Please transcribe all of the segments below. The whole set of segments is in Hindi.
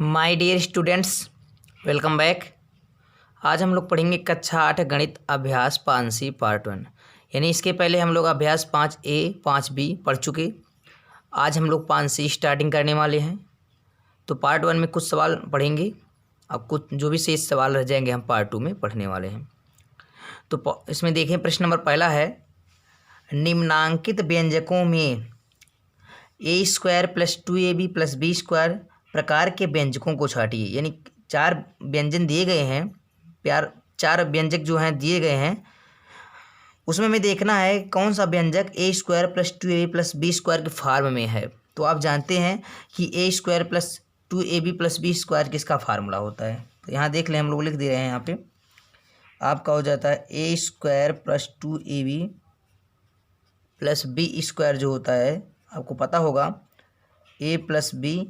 My dear students, welcome back. आज हम लोग पढ़ेंगे कक्षा 8 गणित अभ्यास 5C पार्ट 1। यानी इसके पहले हम लोग अभ्यास 5A 5B पढ़ चुके। आज हम लोग 5C स्टार्टिंग करने वाले हैं। तो पार्ट 1 में कुछ सवाल पढ़ेंगे, अब कुछ जो भी शेष सवाल रह जाएंगे हम पार्ट 2 में पढ़ने वाले हैं। तो इसमें देखें, प्रश्न नंबर पहला है, निम्नांकित व्यंजकों में a² + 2ab + b² प्रकार के व्यंजकों को छांटिए। यानी 4 व्यंजन दिए गए हैं, 4 व्यंजक जो हैं दिए गए हैं, उसमें हमें देखना है कौन सा व्यंजक a² + 2ab + b² के फार्म में है। तो आप जानते हैं कि a² + 2ab + b² किसका फार्मूला होता है। तो यहाँ देख लें, हम लोग लिख दे रहे हैं। यहाँ पे आपका हो जाता है a² + 2ab + b² जो होता है, आपको पता होगा a + b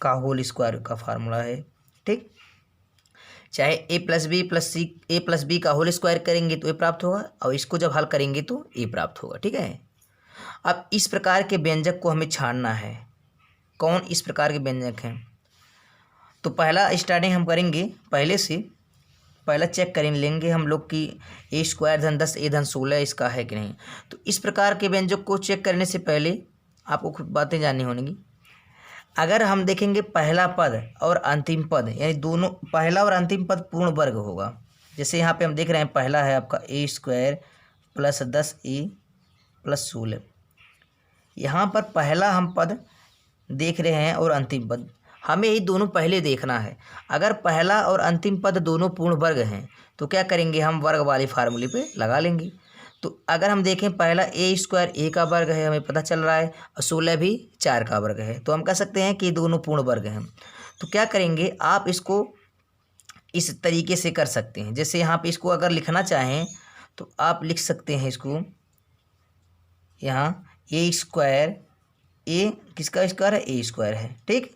का होल स्क्वायर का फार्मूला है। ठीक, चाहे a + b का होल स्क्वायर करेंगे तो a प्राप्त होगा, और इसको जब हल करेंगे तो a प्राप्त होगा। ठीक है, अब इस प्रकार के व्यंजक को हमें छानना है। कौन इस प्रकार के व्यंजक हैं? तो पहला स्टार्टिंग हम करेंगे पहले से। पहला चेक करें लेंगे हम लोग कि a² + 10 a + 16 इसका है कि नहीं। तो इस प्रकार के व्यंजक को चेक करने से पहले आपको कुछ बातें जाननी होंगी। अगर हम देखेंगे पहला पद और अंतिम पद, यानी दोनों पहला और अंतिम पद पूर्ण वर्ग होगा। जैसे यहाँ पे हम देख रहे हैं, पहला है आपका a² + 10a + 16। यहाँ पर पहला हम पद देख रहे हैं और अंतिम पद, हमें ये दोनों पहले देखना है। अगर पहला और अंतिम पद दोनों पूर्ण वर्ग हैं तो क्या करेंगे, हम वर्ग वाले फार्मूले पे लगा लेंगे। तो अगर हम देखें, पहला a² a का वर्ग है, हमें पता चल रहा है, और 16 भी 4 का वर्ग है, तो हम कह सकते हैं कि दोनों पूर्ण वर्ग हैं। तो क्या करेंगे, आप इसको इस तरीके से कर सकते हैं। जैसे यहाँ पे इसको अगर लिखना चाहें तो आप लिख सकते हैं इसको, यहाँ a², a किसका स्क्वायर है, a² है। ठीक,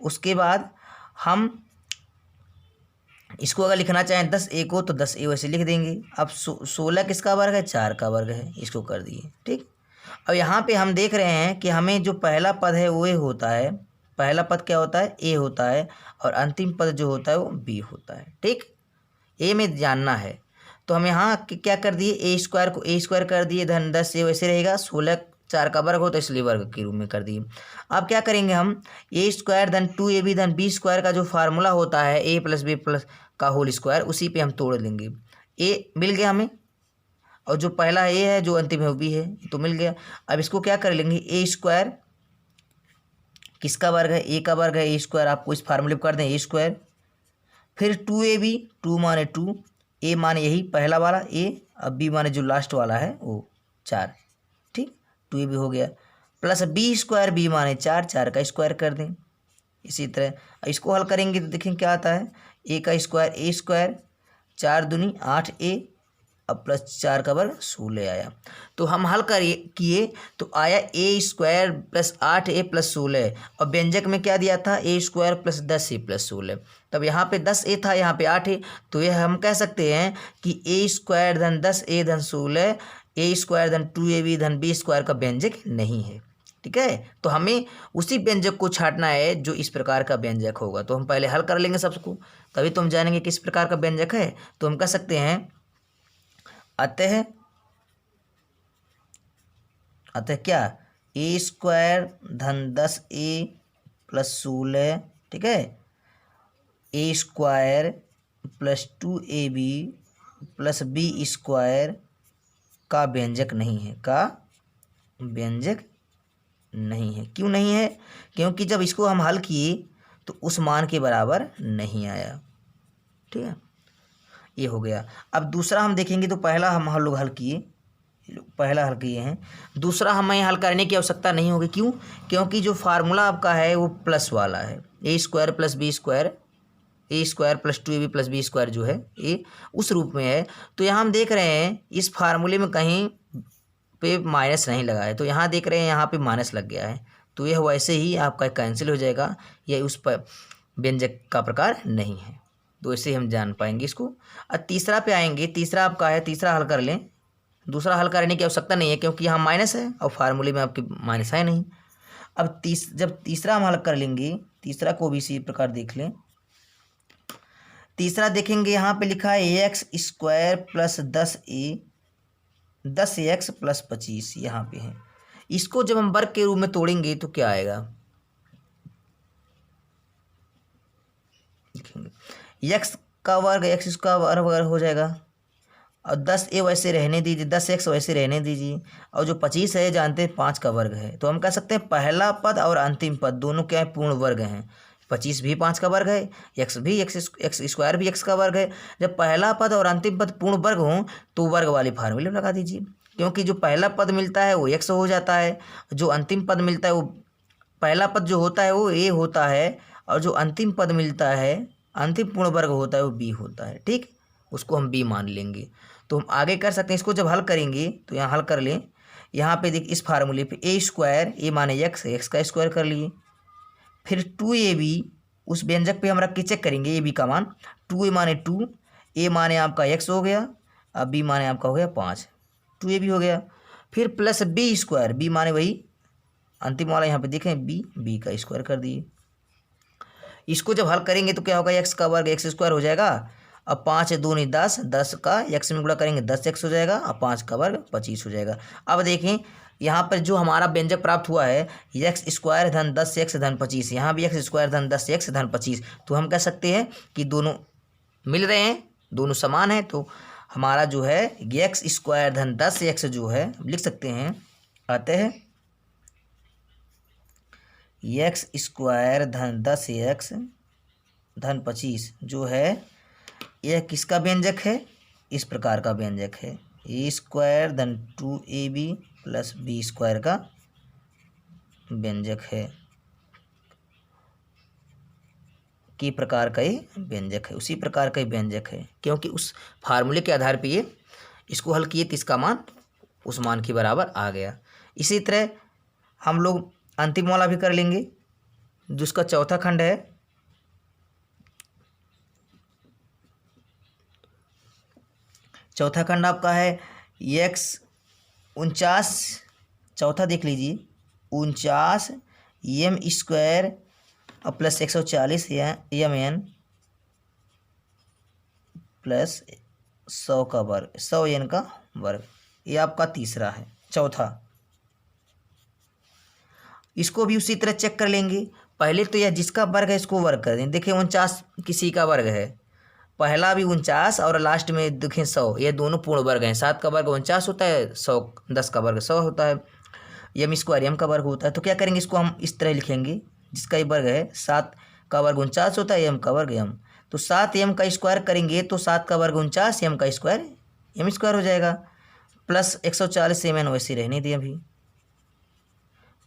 उसके बाद हम इसको अगर लिखना चाहें 10a को, तो 10a वैसे लिख देंगे। अब 16 किसका वर्ग है, 4 का वर्ग है, इसको कर दिए। ठीक, अब यहाँ पे हम देख रहे हैं कि हमें जो पहला पद है वो a होता है। पहला पद क्या होता है, a होता है, और अंतिम पद जो होता है वो b होता है। ठीक, a में जानना है। तो हम यहाँ क्या कर दिए, a² को a² कर दिए, धन 10a वैसे रहेगा, 16 4 का वर्ग हो तो इसलिए वर्ग के रूप में कर दिए। अब क्या करेंगे हम, a² धन 2ab धन b² का जो फार्मूला होता है a + b का होल स्क्वायर, उसी पे हम तोड़ लेंगे। a मिल गया हमें, और जो पहला a है जो अंतिम है वो b है, तो मिल गया। अब इसको क्या कर लेंगे, a² किसका वर्ग है, a का वर्ग है, a², आपको इस फार्मूले पर कर दें a², फिर 2ab, 2 माने 2, a माने यही पहला वाला a, अब b माने जो लास्ट वाला है वो 4। ठीक, 2ab हो गया, प्लस b² b माने 4, 4 का स्क्वायर कर दें। इसी तरह इसको हल करेंगे तो देखें क्या आता है, a का स्क्वायर a², 4 दूनी 8a, अब प्लस 4 का वर्ग 16 आया। तो हम हल किए तो आया a² + 8a + 16, और व्यंजक में क्या दिया था, a² + 10a + 16। तब यहाँ पे 10a था, यहाँ पे 8a, तो यह हम कह सकते हैं कि a² धन 10a धन 16 a² धन 2ab धन b² का व्यंजक नहीं है। ठीक है, तो हमें उसी व्यंजक को छांटना है जो इस प्रकार का व्यंजक होगा। तो हम पहले हल कर लेंगे सबको, तभी तो हम जानेंगे किस प्रकार का व्यंजक है। तो हम कह सकते हैं, अतः क्या, a² धन 10a + 16, ठीक है, a² + 2ab + b² का व्यंजक नहीं है, का व्यंजक नहीं है। क्यों नहीं है, क्योंकि जब इसको हम हल किए तो उस मान के बराबर नहीं आया। ठीक है, ये हो गया। अब दूसरा हम देखेंगे, तो पहला हम लोग हल किए, पहला हल किए हैं, दूसरा हमें हल करने की आवश्यकता नहीं होगी। क्यों, क्योंकि जो फार्मूला आपका है वो प्लस वाला है, a² + b², a² + 2ab + b² जो है ये उस रूप में है। तो यहाँ हम देख रहे हैं इस फार्मूले में कहीं पे माइनस नहीं लगा है, तो यहाँ देख रहे हैं यहाँ पे माइनस लग गया है, तो यह वैसे ही आपका कैंसिल हो जाएगा, यह उस पर व्यंजक का प्रकार नहीं है। तो इससे हम जान पाएंगे इसको। और तीसरा पे आएंगे, तीसरा आपका है, तीसरा हल कर लें। दूसरा हल करने की आवश्यकता नहीं है क्योंकि यहाँ माइनस है और फार्मूले में आपके माइनस है नहीं। अब जब तीसरा हम हल कर लेंगे तीसरा को भी इसी प्रकार देख लें। तीसरा देखेंगे यहाँ पे लिखा है x square plus 10x plus 25 यहाँ पे है। इसको जब हम वर्ग के रूप में तोड़ेंगे तो क्या आएगा, एक्स का वर्ग एक्स का वर्ग हो जाएगा, और 10a वैसे रहने दीजिए, 10x वैसे रहने दीजिए, और जो 25 है जानते हैं 5 का वर्ग है। तो हम कह सकते हैं पहला पद और अंतिम पद दोनों क्या है, पूर्ण वर्ग हैं। 25 भी 5 का वर्ग है, एक्स स्क्वायर भी x का वर्ग है। जब पहला पद और अंतिम पद पूर्ण वर्ग हों तो वर्ग वाले फार्मूले में लगा दीजिए, क्योंकि जो पहला पद मिलता है वो x हो जाता है, जो अंतिम पद मिलता है वो, पहला पद जो होता है वो a होता है, और जो अंतिम पद मिलता है अंतिम पूर्ण वर्ग होता है वो b होता है। ठीक, उसको हम b मान लेंगे। तो हम आगे कर सकते हैं, इसको जब हल करेंगे तो यहाँ हल कर लें। यहाँ पे देख इस फार्मूले पे ए स्क्वायर, ए माने एक्स का स्क्वायर कर लिए, फिर 2ab उस व्यंजक पे हम रख के चेक करेंगे ए बी का मान। 2a माने 2, ए माने आपका x हो गया, अब बी माने आपका हो गया 5, 2ab हो गया। फिर प्लस बी स्क्वायर, बी माने वही अंतिम वाला यहाँ पे देखें बी का स्क्वायर कर दिए। इसको जब हल करेंगे तो क्या होगा, एक्स का वर्ग एक्स स्क्वायर हो जाएगा। अब 5 दूनी 10, 10 का एक्स में गुणा करेंगे 10x हो जाएगा, अब 5 का वर्ग 25 हो जाएगा। अब देखें यहाँ पर जो हमारा व्यंजक प्राप्त हुआ है एक्स स्क्वायर धन 10x धन 25, यहाँ भी एक्स स्क्वायर धन 10x धन 25, तो हम कह सकते हैं कि दोनों मिल रहे हैं, दोनों समान हैं। तो हमारा जो है एक्स स्क्वायर धन 10x जो है लिख सकते हैं, आते हैं एक्स स्क्वायर धन 10x धन 25 जो है यह किसका व्यंजक है, इस प्रकार का व्यंजक है, ए स्क्वायर धन 2ab प्लस बी स्क्वायर का व्यंजक है, की प्रकार का ये व्यंजक है, उसी प्रकार का व्यंजक है, क्योंकि उस फार्मूले के आधार पर ये इसको हल किए तो इसका मान उस मान के बराबर आ गया। इसी तरह हम लोग अंतिम वाला भी कर लेंगे, जिसका चौथा खंड है। चौथा खंड आपका है एक्स 49, चौथा देख लीजिए, 49 एम स्क्वायर और प्लस 140 एम एन प्लस 100 का वर्ग, 100 एन का वर्ग, ये आपका तीसरा है, चौथा। इसको भी उसी तरह चेक कर लेंगे। पहले तो यह जिसका वर्ग है इसको वर्ग कर दें। देखिए 49 किसी का वर्ग है, पहला भी 49 और लास्ट में देखें 100, ये दोनों पूर्ण वर्ग हैं। 7 का वर्ग 49 होता है, 100 10 का वर्ग 100 होता है, एम स्क्वायर एम का वर्ग होता है। तो क्या करेंगे, इसको हम इस तरह लिखेंगे, जिसका ये वर्ग है 7 का वर्ग 49 होता है, एम का वर्ग एम, तो 7 एम का स्क्वायर करेंगे तो 7 का वर्ग 49, एम का स्क्वायर एम स्क्वायर हो जाएगा, प्लस 140 एम एन वैसे रहने दें अभी,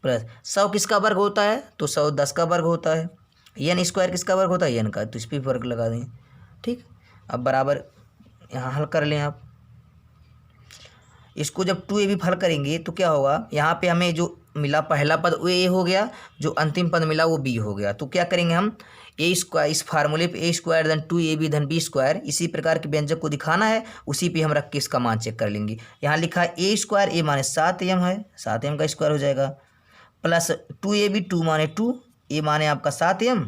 प्लस 100 किसका वर्ग होता है, तो 100 10 का वर्ग होता है, एन स्क्वायर किसका वर्ग होता है, एन का, तो इस पर वर्ग लगा दें। ठीक, अब बराबर यहाँ हल कर लें आप। इसको जब 2ab हल करेंगे तो क्या होगा, यहाँ पे हमें जो मिला पहला पद वो a हो गया, जो अंतिम पद मिला वो b हो गया। तो क्या करेंगे हम, ए स्क्वायर, इस फार्मूले पे ए स्क्वायर धन 2ab धन बी स्क्वायर, इसी प्रकार के व्यंजक को दिखाना है, उसी पे हम रख के इसका मान चेक कर लेंगे। यहाँ लिखा है ए स्क्वायर, ए माने 7m है, 7m का स्क्वायर हो जाएगा, प्लस 2ab 2 माने 2, ए माने आपका 7m,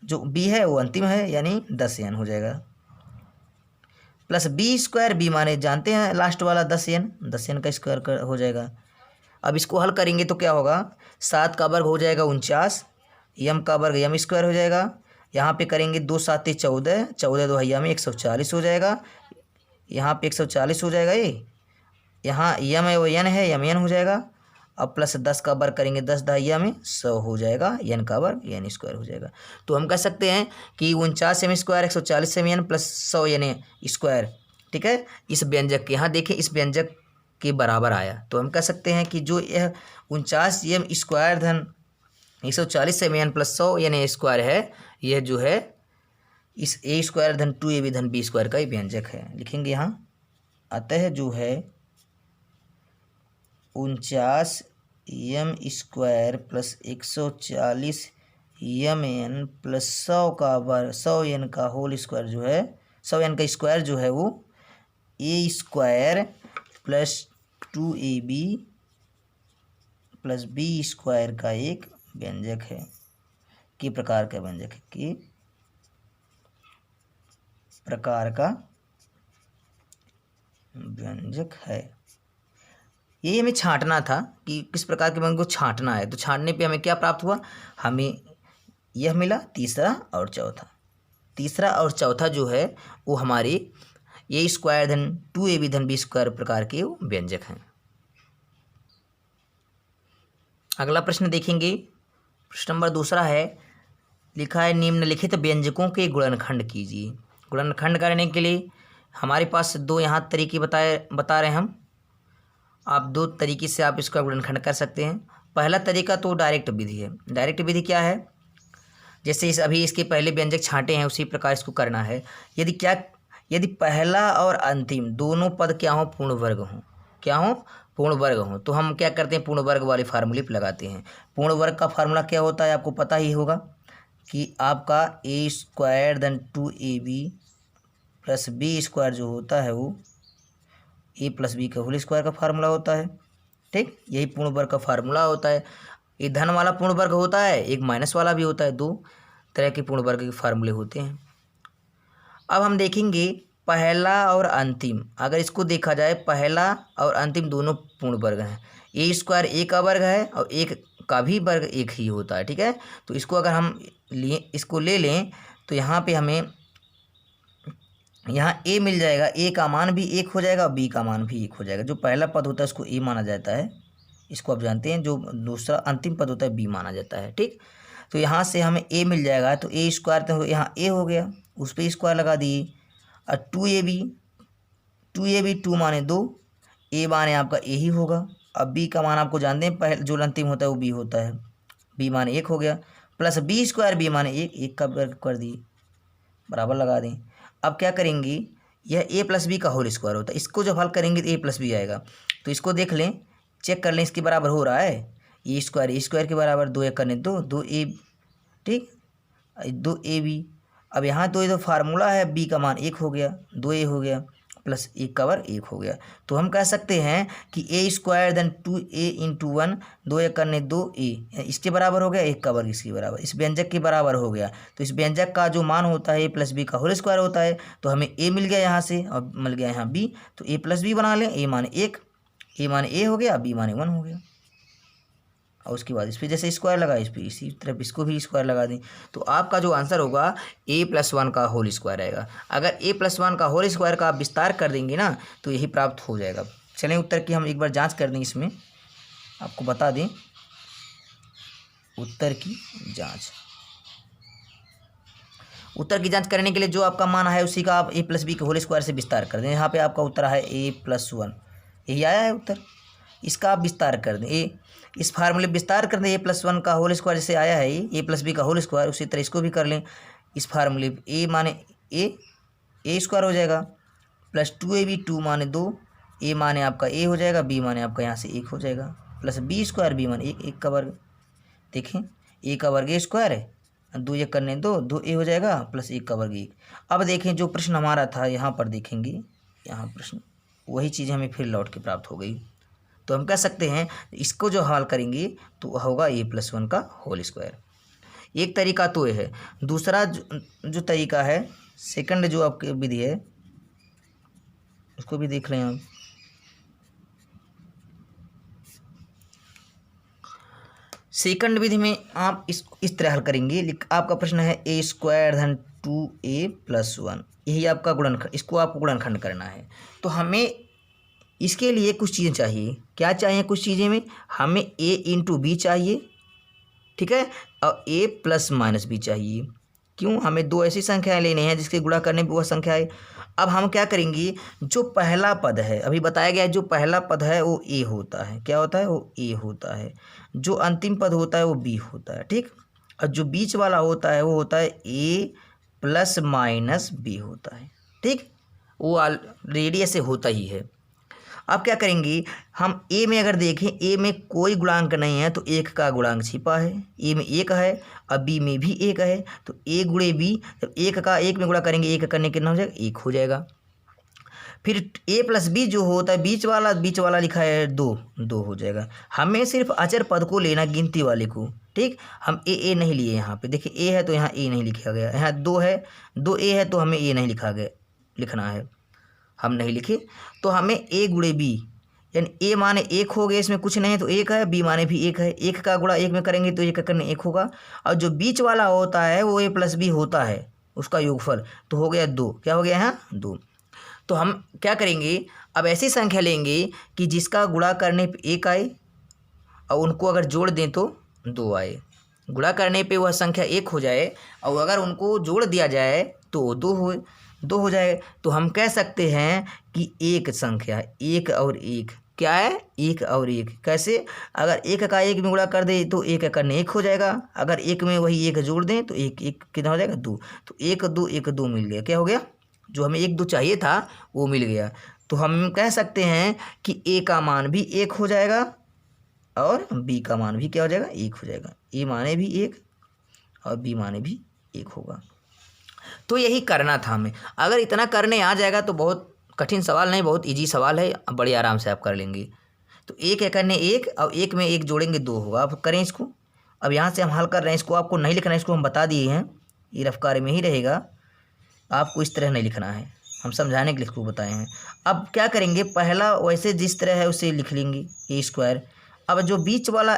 जो बी है वो अंतिम है यानी 10n हो जाएगा, प्लस बी स्क्वायर, बी माने जानते हैं लास्ट वाला 10n का स्क्वायर हो जाएगा। अब इसको हल करेंगे तो क्या होगा, 7 का वर्ग हो जाएगा 49, एम का वर्ग एम स्क्वायर हो जाएगा, यहाँ पे करेंगे 2 7 14, 14 2 में 140 हो जाएगा, यहाँ पे 140 हो जाएगा, ये यहाँ एम है वो एन है, एम एन हो जाएगा। अब प्लस 10 का वर्ग करेंगे 10 10 में 100 हो जाएगा, एन का वर्ग एन स्क्वायर हो जाएगा। तो हम कह सकते हैं कि 49 M square 140 M N plus 100 N square, ठीक है, इस व्यंजक के यहाँ देखें इस व्यंजक के बराबर आया। तो हम कह सकते हैं कि जो यह 49 एम स्क्वायर धन 140 M N plus 100 N square है, यह जो है इस ए स्क्वायर धन 2ab धन बी स्क्वायर का ही व्यंजक है। लिखेंगे यहाँ, अतः जो है 49 M square plus 140 M N plus 100 का वर्ग 100 एन का होल स्क्वायर जो है 100 एन का स्क्वायर जो है वो A square plus 2ab plus B square का एक व्यंजक है। कि प्रकार का व्यंजक है, कि प्रकार का व्यंजक है। ये हमें छांटना था कि किस प्रकार के व्यंजन को छांटना है। तो छांटने पे हमें क्या प्राप्त हुआ, हमें यह मिला तीसरा और चौथा। तीसरा और चौथा जो है वो हमारे ए स्क्वायर धन 2ab धन बी स्क्वायर प्रकार के व्यंजक हैं। अगला प्रश्न देखेंगे। प्रश्न नंबर दूसरा है, लिखा है निम्नलिखित व्यंजकों के गुणनखंड कीजिए। गुणनखंड करने के लिए हमारे पास दो यहाँ तरीके बता रहे हैं हम। आप दो तरीके से आप इसका गुणनखंड कर सकते हैं। पहला तरीका तो डायरेक्ट विधि है। डायरेक्ट विधि क्या है, जैसे अभी इसके पहले व्यंजक छांटे हैं उसी प्रकार इसको करना है। यदि पहला और अंतिम दोनों पद क्या हो, पूर्ण वर्ग हों, क्या हो, पूर्ण वर्ग हों, तो हम क्या करते हैं, पूर्ण वर्ग वाले फार्मूले पर लगाते हैं। पूर्ण वर्ग का फार्मूला क्या होता है आपको पता ही होगा कि आपका ए स्क्वायर धन 2ab प्लस बी स्क्वायर जो होता है वो ए प्लस बी का होल स्क्वायर का फार्मूला होता है। ठीक, यही पूर्ण वर्ग का फार्मूला होता है। एक धन वाला पूर्ण वर्ग होता है, एक माइनस वाला भी होता है। दो तरह के पूर्ण वर्ग के फार्मूले होते हैं। अब हम देखेंगे पहला और अंतिम, अगर इसको देखा जाए पहला और अंतिम दोनों पूर्ण वर्ग हैं। ए स्क्वायर ए का वर्ग है और एक का भी वर्ग एक ही होता है। ठीक है, तो इसको अगर हम इसको ले लें तो यहाँ पे हमें यहाँ ए मिल जाएगा, ए का मान भी एक हो जाएगा और बी का मान भी एक हो जाएगा। जो पहला पद होता है उसको ए माना जाता है, इसको आप जानते हैं। जो दूसरा अंतिम पद होता है बी माना जाता है। ठीक, तो यहाँ से हमें ए मिल जाएगा, तो ए स्क्वायर तो यहाँ ए हो गया, उस पर स्क्वायर लगा दिए। और 2ab 2 माने 2, ए माने आपका ए ही होगा। अब बी का मान आपको जानते हैं, पहले जो अंतिम होता है वो बी होता है, बी माने एक हो गया, प्लस बी स्क्वायर बी माने एक का वर्ग कर दिए, बराबर लगा दें। अब क्या करेंगे, यह ए प्लस बी का होल स्क्वायर होता है, इसको जब हल करेंगे तो ए प्लस बी आएगा। तो इसको देख लें, चेक कर लें इसके बराबर हो रहा है। ए स्क्वायर के बराबर 2 एक करने 2 ए, ठीक, 2ab। अब यहाँ तो फार्मूला है, बी का मान एक हो गया, 2a हो गया, प्लस एक का वर्ग एक हो गया। तो हम कह सकते हैं कि ए स्क्वायर धन 2a इंटू 1, 2 एक करने 2a, इसके बराबर हो गया, एक का वर्ग इसके बराबर, इस व्यंजक के बराबर हो गया। तो इस व्यंजक का जो मान होता है ए प्लस बी का होल स्क्वायर होता है। तो हमें ए मिल गया यहाँ से और मिल गया यहाँ बी, तो ए प्लस बी बना लें। ए माने एक, ए माने ए हो गया, बी माने 1 हो गया। और उसके बाद इस पर जैसे स्क्वायर लगा, इस पर इसी तरफ इसको भी स्क्वायर लगा दें। तो आपका जो आंसर होगा a+1 का होल स्क्वायर आएगा। अगर a+1 का होल स्क्वायर का आप विस्तार कर देंगे ना तो यही प्राप्त हो जाएगा। चलें उत्तर की हम एक बार जांच कर दें, इसमें आपको बता दें उत्तर की जांच। उत्तर की जांच करने के लिए जो आपका मान है उसी का आप a+b के होल स्क्वायर से विस्तार कर दें। यहाँ पे आपका उत्तर है a+1, यही आया है उत्तर। इसका आप विस्तार कर दें, इस फार्मूले विस्तार कर दें, a+1 का होल स्क्वायर जैसे आया है a+b का होल स्क्वायर, उसी तरह इसको भी कर लें। इस फार्मूले a माने ए स्क्वायर हो जाएगा, प्लस 2ab 2 माने 2, a माने आपका a हो जाएगा, b माने आपका यहाँ से 1 हो जाएगा, प्लस b स्क्वायर b माने 1 का वर्ग। देखें a का वर्ग a स्क्वायर है, 2 एक करने 2a हो जाएगा, प्लस 1 का वर्ग 1। अब देखें जो प्रश्न हमारा था यहाँ पर देखेंगे, यहाँ प्रश्न वही चीज़ हमें फिर लौट के प्राप्त हो गई। तो हम कह सकते हैं इसको जो हल करेंगे तो होगा a+1 का होल स्क्वायर। एक तरीका तो ये है। दूसरा जो तरीका है, सेकंड जो आपकी विधि है उसको भी देख लें आप। सेकंड विधि में आप इस तरह हल करेंगे। आपका प्रश्न है a स्क्वायर धन 2a+1, यही आपका गुणनखंड, इसको आपको गुणनखंड करना है। तो हमें इसके लिए कुछ चीज़ें चाहिए। क्या चाहिए कुछ चीज़ें में, हमें a इंटू बी चाहिए, ठीक है, और a प्लस माइनस बी चाहिए। क्यों, हमें दो ऐसी संख्याएं लेनी हैं जिसके गुणा करने पर वह संख्या है। अब हम क्या करेंगे, जो पहला पद है अभी बताया गया है, जो पहला पद है वो a होता है, क्या होता है वो a होता है। जो अंतिम पद होता है वो b होता है, ठीक। और जो बीच वाला होता है वो होता है a प्लस माइनस b होता है, ठीक। वो ऑलरेडी ऐसे होता ही है। अब क्या करेंगे, हम a में अगर देखें, a में कोई गुणांक नहीं है तो 1 का गुणांक छिपा है, a में 1 है और b में भी 1 है, तो a गुणे b, जब 1 का 1 में गुणा करेंगे 1 करने कितना हो जाएगा, 1 हो जाएगा। फिर ए प्लस बी जो होता है बीच वाला लिखा है 2, 2 हो जाएगा। हमें सिर्फ अचर पद को लेना, गिनती वाले को, ठीक। हम ए नहीं लिए यहाँ पे, देखिए ए है तो यहाँ ए नहीं लिखा गया, यहाँ 2 है, 2 ए है तो हमें ए नहीं लिखना है, हम नहीं लिखे। तो हमें ए गुणे बी, यानी ए माने 1 हो गया, इसमें कुछ नहीं है तो 1 है, बी माने भी 1 है, 1 का गुणा 1 में करेंगे तो 1 करने 1 होगा। और जो बीच वाला होता है वो ए प्लस बी होता है, उसका योगफल, तो हो गया 2, क्या हो गया यहाँ 2। तो हम क्या करेंगे, अब ऐसी संख्या लेंगे कि जिसका गुणा करने पे 1 आए और उनको अगर जोड़ दें तो 2 आए। गुणा करने पे वह संख्या 1 हो जाए और अगर उनको जोड़ दिया जाए तो 2 हो जाए। तो हम कह सकते हैं कि एक संख्या 1 और 1 क्या है, 1 और 1 कैसे, अगर 1 का 1 में गुणा कर दे तो 1 करने 1 हो जाएगा, अगर 1 में वही 1 जोड़ दें तो 1 कितना हो जाएगा 2। तो 1 2 मिल गया, क्या हो गया, जो हमें 1 2 चाहिए था वो मिल गया। तो हम कह सकते हैं कि ए का मान भी 1 हो जाएगा और बी का मान भी क्या हो जाएगा 1 हो जाएगा, ए माने भी 1 और बी माने भी 1 होगा। तो यही करना था हमें। अगर इतना करने आ जाएगा तो बहुत कठिन सवाल नहीं, बहुत इजी सवाल है, बड़े आराम से आप कर लेंगे। तो 1 करने 1 और 1 में 1 जोड़ेंगे 2 होगा। अब करें इसको, अब यहाँ से हम हल कर रहे हैं, इसको आपको नहीं लिखना है, इसको हम बता दिए हैं, ये रफ कार्य में ही रहेगा, आपको इस तरह नहीं लिखना है, हम समझाने के लिए इसको बताए हैं। अब क्या करेंगे, पहला वैसे जिस तरह है उसे लिख लेंगे ए स्क्वायर। अब जो बीच वाला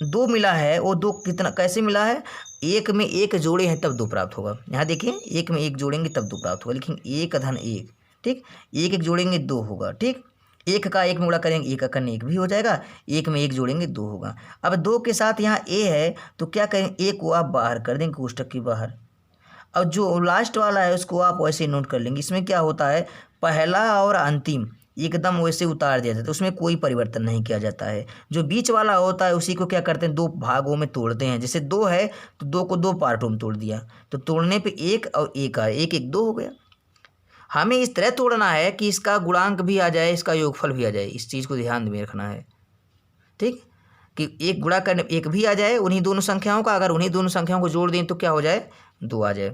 2 मिला है वो 2 कितना कैसे मिला है, 1 में 1 जोड़े हैं तब 2 प्राप्त होगा। यहाँ देखिए 1 में 1 जोड़ेंगे तब 2 प्राप्त होगा, लिखेंगे 1 धन 1, ठीक, 1 जोड़ेंगे 2 होगा, ठीक। 1 का 1 में गुणा करेंगे 1 करने 1 भी हो जाएगा, 1 में 1 जोड़ेंगे 2 होगा। अब 2 के साथ यहाँ ए है तो क्या करेंगे, 1 को आप बाहर कर देंगे कोष्टक के बाहर। अब जो लास्ट वाला है उसको आप वैसे नोट कर लेंगे। इसमें क्या होता है, पहला और अंतिम एकदम वैसे उतार दिया जाता है, उसमें कोई परिवर्तन नहीं किया जाता है। जो बीच वाला होता है उसी को क्या करते हैं, 2 भागों में तोड़ते हैं। जैसे 2 है तो 2 को 2 पार्टों में तोड़ दिया, तो तोड़ने पे 1 और 1 आए, 1 1 2 हो गया। हमें इस तरह तोड़ना है कि इसका गुणांक भी आ जाए, इसका योगफल भी आ जाए, इस चीज़ को ध्यान में रखना है, ठीक, कि 1 गुणा करने 1 भी आ जाए उन्हीं दोनों संख्याओं का, अगर उन्हीं दोनों संख्याओं को जोड़ दें तो क्या हो जाए 2 आ जाए,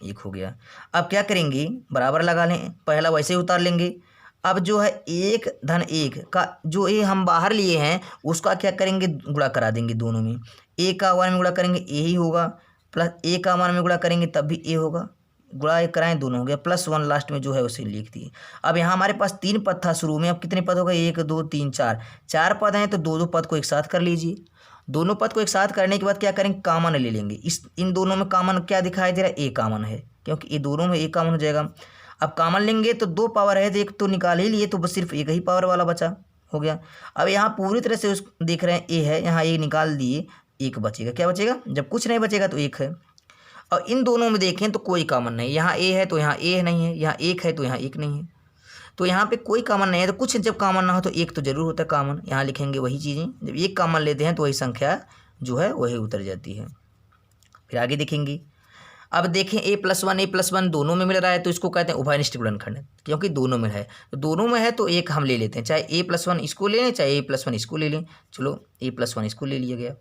1 हो गया। अब क्या करेंगे, बराबर लगा लें, पहला वैसे ही उतार लेंगे। अब जो है 1 धन 1 का जो ए हम बाहर लिए हैं उसका क्या करेंगे, गुणा करा देंगे दोनों में। ए का 1 में गुणा करेंगे ए ही होगा, प्लस ए का 1 में गुणा करेंगे तब भी ए होगा, गुणा कराएं दोनों हो गया, +1 लास्ट में जो है उसे लिख दिए। अब यहाँ हमारे पास 3 पद था शुरू में, अब कितने पद हो गए, 1 2 3 4, 4 पद हैं तो 2 पद को एक साथ कर लीजिए। दोनों पद को एक साथ करने के बाद क्या करेंगे, कामन ले लेंगे। इन दोनों में कामन क्या दिखाई दे रहा है, ए कामन है, क्योंकि ये दोनों में ए कामन हो जाएगा। अब कामन लेंगे तो 2 पावर है तो 1 तो निकाल ही लिए, तो बस सिर्फ 1 ही पावर वाला बचा, हो गया। अब यहाँ पूरी तरह से उस देख रहे हैं ए है, यहाँ ए निकाल दिए, 1 बचेगा, क्या बचेगा, जब कुछ नहीं बचेगा तो 1 है। और इन दोनों में देखें तो कोई कामन नहीं, यहाँ ए है तो यहाँ ए नहीं है, यहाँ 1 है तो यहाँ 1 नहीं है, तो यहाँ पे कोई कामन नहीं है। तो कुछ जब कामन ना हो तो 1 तो जरूर होता है कामन, यहाँ लिखेंगे वही चीज़ें, जब 1 कामन लेते हैं तो वही संख्या जो है वही उतर जाती है। फिर आगे देखेंगे, अब देखें a+1 दोनों में मिल रहा है तो इसको कहते हैं उभयनिष्ठ गुणनखंड, क्योंकि दोनों में है, तो दोनों में है तो 1 हम ले लेते हैं, चाहे a+1 इसको ले लें चाहे a+1 इसको ले लें। चलो a+1 इसको ले लिया गया।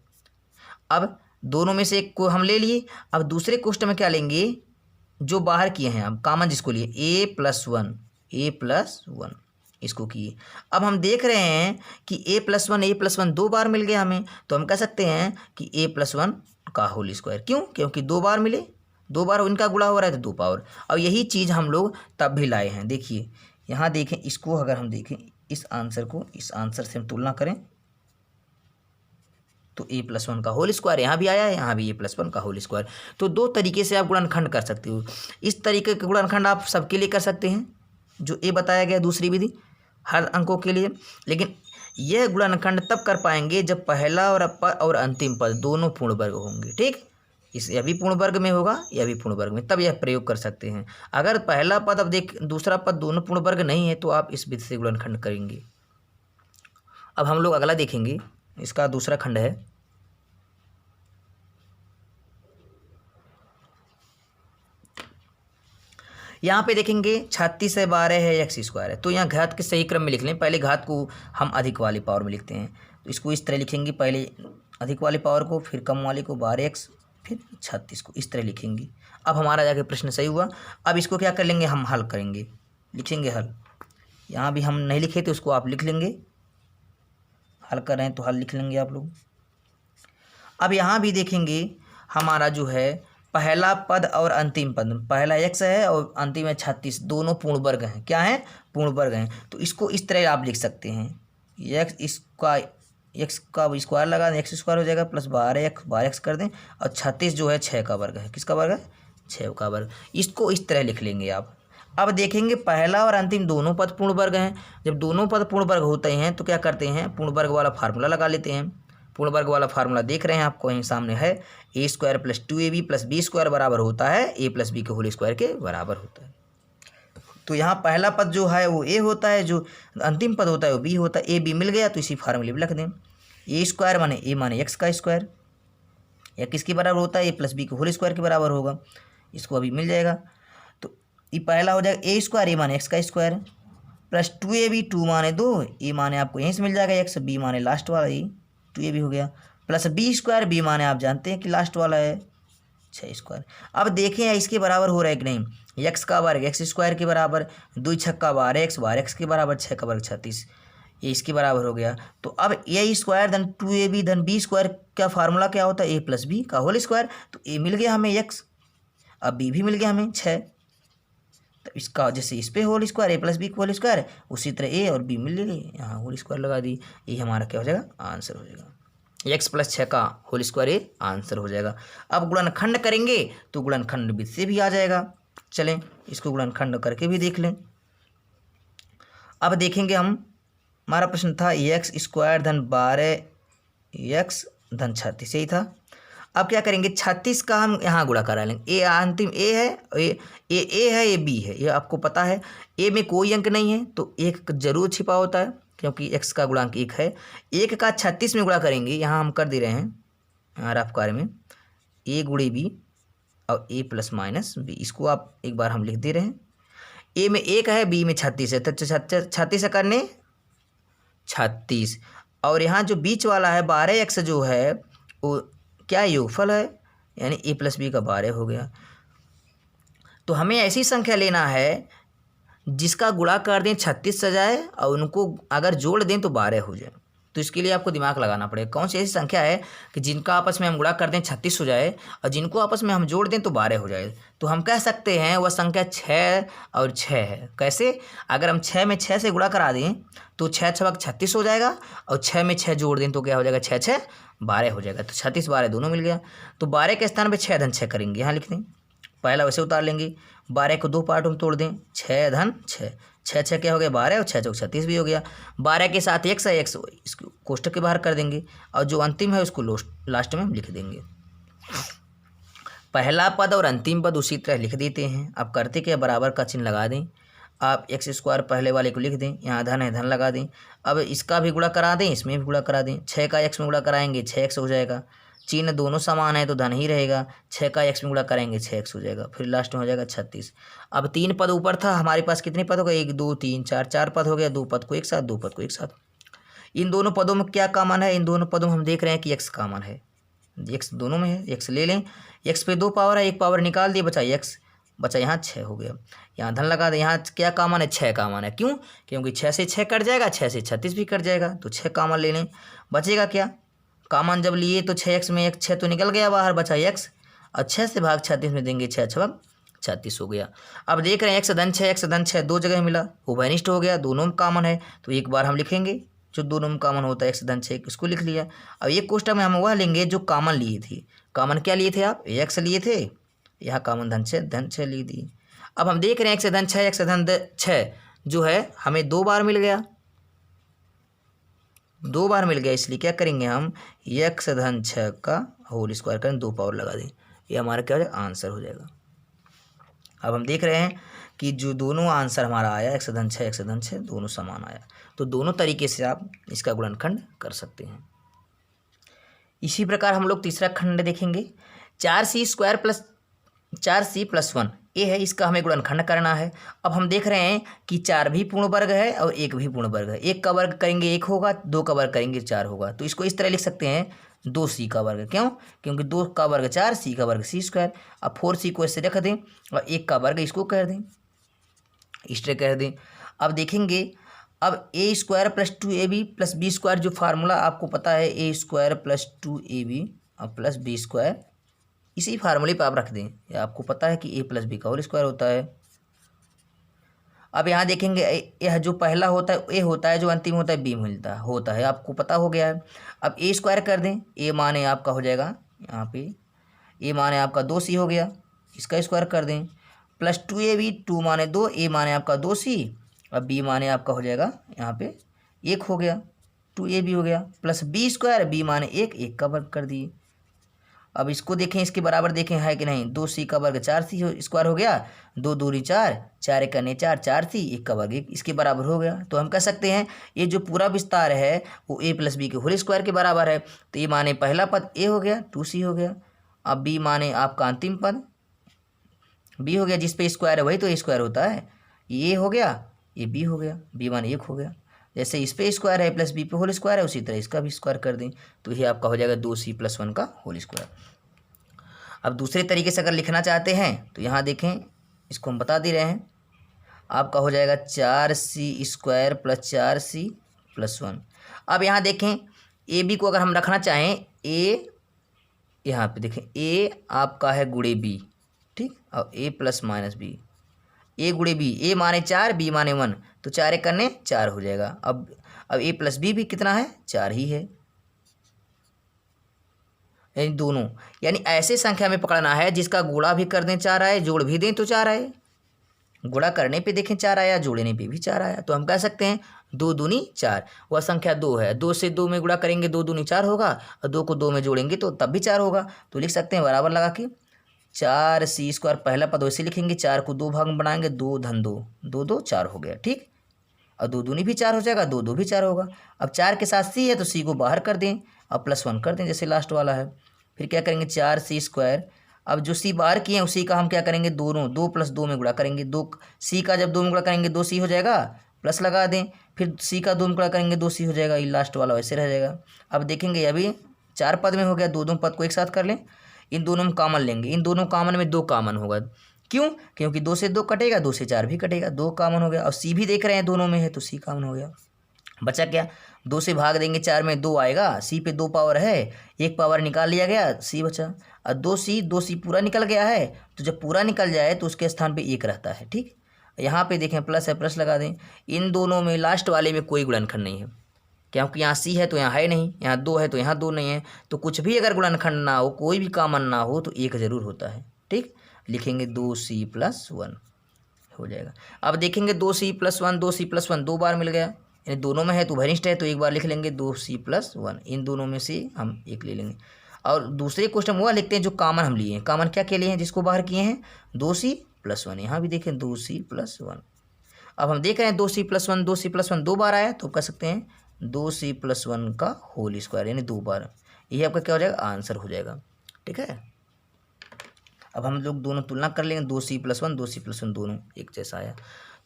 अब दोनों में से एक को हम ले लिए, अब दूसरे क्वेश्चन में क्या लेंगे, जो बाहर किए हैं अब कामन जिसको लिए a+1 इसको किए। अब हम देख रहे हैं कि a+1 2 बार मिल गया हमें, तो हम कह सकते हैं कि a+1 का होल स्क्वायर, क्यों, क्योंकि 2 बार मिले, 2 बार इनका गुणा हो रहा है तो 2 पावर। और यही चीज़ हम लोग तब भी लाए हैं। देखिए यहाँ देखें, इसको अगर हम देखें इस आंसर को इस आंसर से हम तुलना करें तो a+1 का होल स्क्वायर यहाँ भी आया है, यहाँ भी a+1 का होल स्क्वायर। तो 2 तरीके से आप गुणनखंड कर सकते हो। इस तरीके के गुणनखंड आप सबके लिए कर सकते हैं जो ए बताया गया दूसरी विधि हर अंकों के लिए, लेकिन यह गुणनखंड तब कर पाएंगे जब पहला और अंतिम पद दोनों पूर्ण वर्ग होंगे, ठीक, यह भी पूर्ण वर्ग में होगा, यह भी पूर्ण वर्ग में, तब यह प्रयोग कर सकते हैं। अगर पहला पद अब दूसरा पद दोनों पूर्ण वर्ग नहीं है तो आप इस विधि से गुणनखंड करेंगे। अब हम लोग अगला देखेंगे, इसका दूसरा खंड है, यहाँ पे देखेंगे 36 है 12 है x² है, तो यहाँ घात के सही क्रम में लिख लें। पहले घात को हम अधिक वाली पावर में लिखते हैं, तो इसको इस तरह लिखेंगे, पहले अधिक वाली पावर को, फिर कम वाली को 12x, फिर 36 को, इस तरह लिखेंगे। अब हमारा जाके प्रश्न सही हुआ। अब इसको क्या कर लेंगे, हम हल करेंगे, लिखेंगे हल। यहाँ भी हम नहीं लिखे थे, उसको आप लिख लेंगे, हल कर रहे हैं तो हल लिख लेंगे आप लोग। अब यहाँ भी देखेंगे हमारा जो है पहला पद और अंतिम पद, पहला x है और अंतिम है 36, दोनों पूर्ण वर्ग हैं। क्या हैं? पूर्ण वर्ग हैं। तो इसको इस तरह आप लिख सकते हैं, x का स्क्वायर लगा दें, x स्क्वायर हो जाएगा प्लस 12x कर दें, और 36 जो है 6 का वर्ग है। किसका वर्ग है? 6 का वर्ग। इसको इस तरह लिख लेंगे आप। अब देखेंगे पहला और अंतिम दोनों पद पूर्ण वर्ग हैं। जब दोनों पद पूर्ण वर्ग होते हैं तो क्या करते हैं? पूर्ण वर्ग वाला फार्मूला लगा लेते हैं। पूर्ण वर्ग वाला फार्मूला देख रहे हैं आपको यहीं सामने है, a square plus 2ab plus B square बराबर होता है a प्लस बी के होल स्क्वायर के बराबर होता है। तो यहाँ पहला पद जो है वो a होता है, जो अंतिम पद होता है वो b होता है। a b मिल गया तो इसी फार्मूले में रख दें। a स्क्वायर माने a माने x का स्क्वायर, या किसके बराबर होता है? a प्लस बी के होल स्क्वायर के बराबर होगा। इसको अभी मिल जाएगा। तो ये पहला हो जाएगा a स्क्वायर, a माने x का स्क्वायर प्लस 2ab, 2 माने 2, a माने आपको यहीं से मिल जाएगा x, b माने लास्ट वाला ये 2ab हो गया, प्लस बी स्क्वायर, बी माने आप जानते हैं कि लास्ट वाला है 6 स्क्वायर। अब देखें इसके बराबर हो रहा है कि नहीं? x का वर्ग x स्क्वायर के बराबर, 2 छक्का 12x, 12x के बराबर 6 का वर्ग 36, ये इसके बराबर हो गया। तो अब a स्क्वायर धन 2ab धन बी स्क्वायर का फार्मूला क्या होता है? a प्लस बी का होल स्क्वायर। तो a मिल गया हमें x, अब b भी मिल गया हमें 6। तो इसका जैसे इस पे whole square a plus B whole square, उसी तरह a और b मिल गई, यहाँ होल स्क्वायर लगा दी। ये हमारा क्या हो जाएगा? आंसर हो जाएगा। x प्लस 6 का होल स्क्वायर ये आंसर हो जाएगा। अब गुणनखंड करेंगे तो गुणनखंड विधि से भी आ जाएगा। चलें इसको गुणनखंड करके भी देख लें। अब देखेंगे हम, हमारा प्रश्न था x स्क्वायर धन 12x धन 36, यही था। अब क्या करेंगे? 36 का हम यहाँ गुणा करा लेंगे। ए अंतिम a है, ए है, ये b है, ये आपको पता है। a में कोई अंक नहीं है तो एक जरूर छिपा होता है, क्योंकि x का गुणांक 1 है। 1 का 36 में गुणा करेंगे, यहाँ हम कर दे रहे हैं यहाँ रफ कार्य में a गुणे b और a प्लस माइनस b, इसको आप एक बार हम लिख दे रहे हैं। a में 1 है, b में 36 है, तो 36 करने 36, और यहाँ जो बीच वाला है 12x जो है वो क्या योगफल है, यानी a प्लस बी का 12 हो गया। तो हमें ऐसी संख्या लेना है जिसका गुणा कर दें 36 से जाए और उनको अगर जोड़ दें तो 12 हो जाए। तो इसके लिए आपको दिमाग लगाना पड़ेगा, कौन सी ऐसी संख्या है कि जिनका आपस में हम गुणा कर दें 36 हो जाए और जिनको आपस में हम जोड़ दें तो 12 हो जाए। तो हम कह सकते हैं वह संख्या 6 और 6 है। कैसे? अगर हम 6 में 6 से गुणा करा दें तो 6 छक 36 हो जाएगा, और 6 में 6 जोड़ दें तो क्या हो जाएगा? 6 6 12 हो जाएगा। तो 36 12 दोनों मिल गया। तो 12 के स्थान पर 6 धन 6 करेंगे, यहाँ लिख दें। पहला वैसे उतार लेंगे, 12 को 2 पार्ट में तोड़ दें, 6 धन 6, 6 6 क्या हो गया? 12, और 6 चौक 36 भी हो गया। 12 के साथ x है, x इसको कोष्टक के बाहर कर देंगे, और जो अंतिम है उसको लास्ट में हम लिख देंगे। पहला पद और अंतिम पद उसी तरह लिख देते हैं। अब करते क्या? बराबर का चिन्ह लगा दें। आप x स्क्वायर पहले वाले को लिख दें, यहाँ धन है धन लगा दें। अब इसका भी गुणा करा दें, इसमें भी गुणा करा दें। 6 का x में गुणा कराएंगे 6x हो जाएगा, चिन्ह दोनों समान है तो धन ही रहेगा। 6 का x में गुणा करेंगे 6x हो जाएगा, फिर लास्ट में हो जाएगा 36। अब 3 पद ऊपर था, हमारे पास कितने पद हो गए? 1 2 3 4, 4 पद हो गया। 2 पद को एक साथ, 2 पद को एक साथ। इन दोनों पदों में क्या कॉमन है? इन दोनों पदों में हम देख रहे हैं कि x कॉमन है, x दोनों में है, x ले लें। x पे 2 पावर है, 1 पावर निकाल दिए, बचा x, बचा यहाँ 6 हो गया। यहाँ धन लगा दे, यहाँ क्या कॉमन है? 6 कॉमन है। क्यों? क्योंकि 6 से 6 कट जाएगा, 6 से 36 भी कट जाएगा, तो 6 कॉमन ले लें। बचेगा क्या? कॉमन जब लिए तो 6x में 1 6 तो निकल गया बाहर, बचा x, और 6 से भाग 36 में देंगे, 6 छक 36 हो गया। अब देख रहे हैं x धन 6 दो जगह मिला, उभयनिष्ठ हो गया, दोनों में कॉमन है। तो एक बार हम लिखेंगे जो दोनों में कॉमन होता है, x धन 6, इसको लिख लिया। अब एक कोष्टक में हम वह लेंगे जो कॉमन लिए थे। कॉमन क्या लिए थे आप? x लिए थे, यहाँ कॉमन धन 6 ली थी। अब हम देख रहे हैं x धन 6 जो है हमें 2 बार मिल गया, 2 बार मिल गया, इसलिए क्या करेंगे हम? x धन 6 का होल स्क्वायर करें, 2 पावर लगा दें, ये हमारा क्या हो जाएगा? आंसर हो जाएगा। अब हम देख रहे हैं कि जो दोनों आंसर हमारा आया x धन 6 दोनों समान आया। तो दोनों तरीके से आप इसका गुणनखंड कर सकते हैं। इसी प्रकार हम लोग तीसरा खंड देखेंगे। 4c square plus 4c plus 1 ये है, इसका हमें गुणनखंड करना है। अब हम देख रहे हैं कि 4 भी पूर्ण वर्ग है और 1 भी पूर्ण वर्ग है। 1 का वर्ग करेंगे 1 होगा, 2 का वर्ग करेंगे 4 होगा। तो इसको इस तरह लिख सकते हैं 2c का वर्ग। क्यों? क्योंकि 2 का वर्ग 4, c का वर्ग c स्क्वायर। अब 4c को ऐसे रख दें और 1 का वर्ग इसको कर दें, इस तरह कर दें। अब देखेंगे अब A square plus 2ab plus B square जो फार्मूला आपको पता है, ए स्क्वायर प्लस 2ab और प्लस बी स्क्वायर, इसी फार्मूले पे आप रख दें। या आपको पता है कि ए प्लस बी का होल स्क्वायर होता है। अब यहाँ देखेंगे यह जो पहला होता है ए होता है, जो अंतिम होता है बी मिलता होता है, आपको पता हो गया है। अब ए स्क्वायर कर दें, ए माने आपका हो जाएगा यहाँ पे, ए माने आपका 2c हो गया, इसका स्क्वायर कर दें, प्लस 2ab, 2 माने 2, ए माने आपका 2c, अब बी माने आपका हो जाएगा यहाँ पे 1 हो गया, 2ab हो गया, प्लस बी स्क्वायर, बी माने 1 का वर्ग कर दिए। अब इसको देखें, इसके बराबर देखें है कि नहीं, 2c का वर्ग 4c स्क्वायर हो गया, 2 दूनी 4, 4 एक करने 4, 4c, 1 का वर्ग 1, इसके बराबर हो गया। तो हम कह सकते हैं ये जो पूरा विस्तार है वो a प्लस बी के होल स्क्वायर के बराबर है। तो ये माने पहला पद a हो गया, 2c हो गया, अब b माने आपका अंतिम पद b हो गया, जिस पे स्क्वायर है वही तो a स्क्वायर होता है, ये a हो गया, ये b हो गया, b माने 1 हो गया। जैसे इस पे स्क्वायर है प्लस बी पे होल स्क्वायर है, उसी तरह इसका भी स्क्वायर कर दें, तो ये आपका हो जाएगा 2c प्लस 1 का होल स्क्वायर। अब दूसरे तरीके से अगर लिखना चाहते हैं तो यहाँ देखें, इसको हम बता दे रहे हैं, आपका हो जाएगा 4c square plus 4c plus 1। अब यहाँ देखें ए बी को अगर हम रखना चाहें, ए यहाँ पे देखें ए आपका है गुणे बी, ठीक, और ए प्लस माइनस बी, ए गुणे बी, ए माने 4, बी माने 1, तो 4 एक करने 4 हो जाएगा। अब ए प्लस बी भी कितना है, 4 ही है, यानी दोनों, यानी ऐसे संख्या में पकड़ना है जिसका गुणा भी कर दें 4 आए, जोड़ भी दें तो 4 आए। गुणा करने पे देखें 4 आया, जोड़ने पे भी 4 आया, तो हम कह सकते हैं 2 दूनी 4, वह संख्या 2 है, 2 से 2 में गुणा करेंगे 2 दूनी 4 होगा, और 2 को 2 में जोड़ेंगे तो तब भी 4 होगा। तो लिख सकते हैं बराबर लगा के 4c स्क्वायर, पहला पद वैसे लिखेंगे, 4 को 2 भाग में बनाएंगे, 2 धन 2, 2 2 4 हो गया, ठीक, और 2 दूनी भी 4 हो जाएगा, 2 2 भी 4 होगा। अब 4 के साथ c है तो c को बाहर कर दें और प्लस 1 कर दें, जैसे लास्ट वाला है। फिर क्या करेंगे 4c स्क्वायर, अब जो c बाहर किए हैं उसी का हम क्या करेंगे, दोनों 2 प्लस 2 में गुणा करेंगे, 2 c का जब 2 में गुणा करेंगे 2c हो जाएगा, प्लस लगा दें, फिर c का 2 में गुणा करेंगे 2c हो जाएगा, ये लास्ट वाला वैसे रह जाएगा। अब देखेंगे अभी 4 पद में हो गया, 2 पद को एक साथ कर लें, इन दोनों में कॉमन लेंगे, इन दोनों कॉमन में 2 कॉमन होगा, क्यों, क्योंकि 2 से 2 कटेगा, 2 से 4 भी कटेगा, 2 कॉमन हो गया, और c भी देख रहे हैं दोनों में है तो c कॉमन हो गया। बचा क्या, 2 से भाग देंगे 4 में 2 आएगा, c पे 2 पावर है, 1 पावर निकाल लिया गया, c बचा, और 2c पूरा निकल गया है, तो जब पूरा निकल जाए तो उसके स्थान पे 1 रहता है, ठीक। यहाँ पे देखें प्लस है, प्लस लगा दें, इन दोनों में लास्ट वाले में कोई गुणनखंड नहीं है, क्योंकि यहाँ c है तो यहाँ है नहीं, यहाँ 2 है तो यहाँ 2 नहीं है, तो कुछ भी अगर गुणनखंड ना हो, कोई भी कॉमन ना हो, तो 1 जरूर होता है, ठीक। लिखेंगे 2c प्लस 1 हो जाएगा। अब देखेंगे 2c प्लस 1, 2c प्लस 1 2 बार मिल गया, यानी दोनों में है तो वरिष्ठ है, तो एक बार लिख लेंगे 2c प्लस 1, इन दोनों में से हम एक ले लेंगे। और दूसरे क्वेश्चन वह लिखते हैं जो कॉमन हम लिए हैं, कॉमन क्या क्या लिए हैं, जिसको बाहर किए हैं 2c प्लस 1, यहाँ भी देखें 2c प्लस 1। अब हम देख रहे हैं 2c प्लस 1, 2c प्लस 1 2 बार आया, तो कह सकते हैं 2c प्लस 1 का होल स्क्वायर, यानी 2 बार, यही आपका क्या हो जाएगा, आंसर हो जाएगा, ठीक है। अब हम लोग दोनों तुलना कर लेंगे, 2c प्लस 1, 2c प्लस 1 दोनों एक जैसा आया।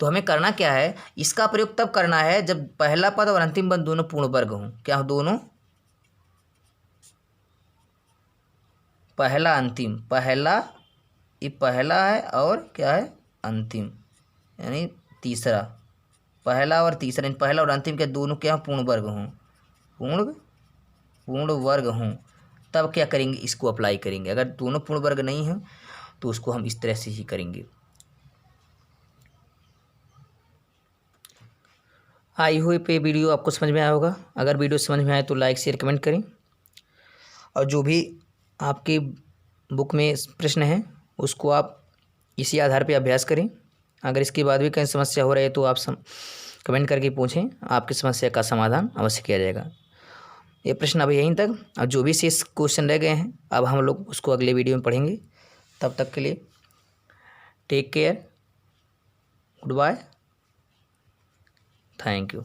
तो हमें करना क्या है, इसका प्रयोग तब करना है जब पहला पद और अंतिम पद दोनों पूर्ण वर्ग हों। क्या हो, दोनों पहला अंतिम, पहला ये पहला है और क्या है अंतिम, यानी तीसरा, पहला और तीसरा, पहला और अंतिम के दोनों क्या पूर्ण वर्ग हों, पूर्ण वर्ग हों, तब क्या करेंगे, इसको अप्लाई करेंगे। अगर दोनों पूर्ण वर्ग नहीं हैं तो उसको हम इस तरह से ही करेंगे। आई होप ये वीडियो आपको समझ में आया होगा। अगर वीडियो समझ में आए तो लाइक शेयर कमेंट करें, और जो भी आपके बुक में प्रश्न हैं उसको आप इसी आधार पर अभ्यास करें। अगर इसके बाद भी कहीं समस्या हो रही है तो आप कमेंट करके पूछें, आपकी समस्या का समाधान अवश्य किया जाएगा। ये प्रश्न अब यहीं तक, और जो भी शेष क्वेश्चन रह गए हैं अब हम लोग उसको अगले वीडियो में पढ़ेंगे। तब तक के लिए take care, goodbye, thank you.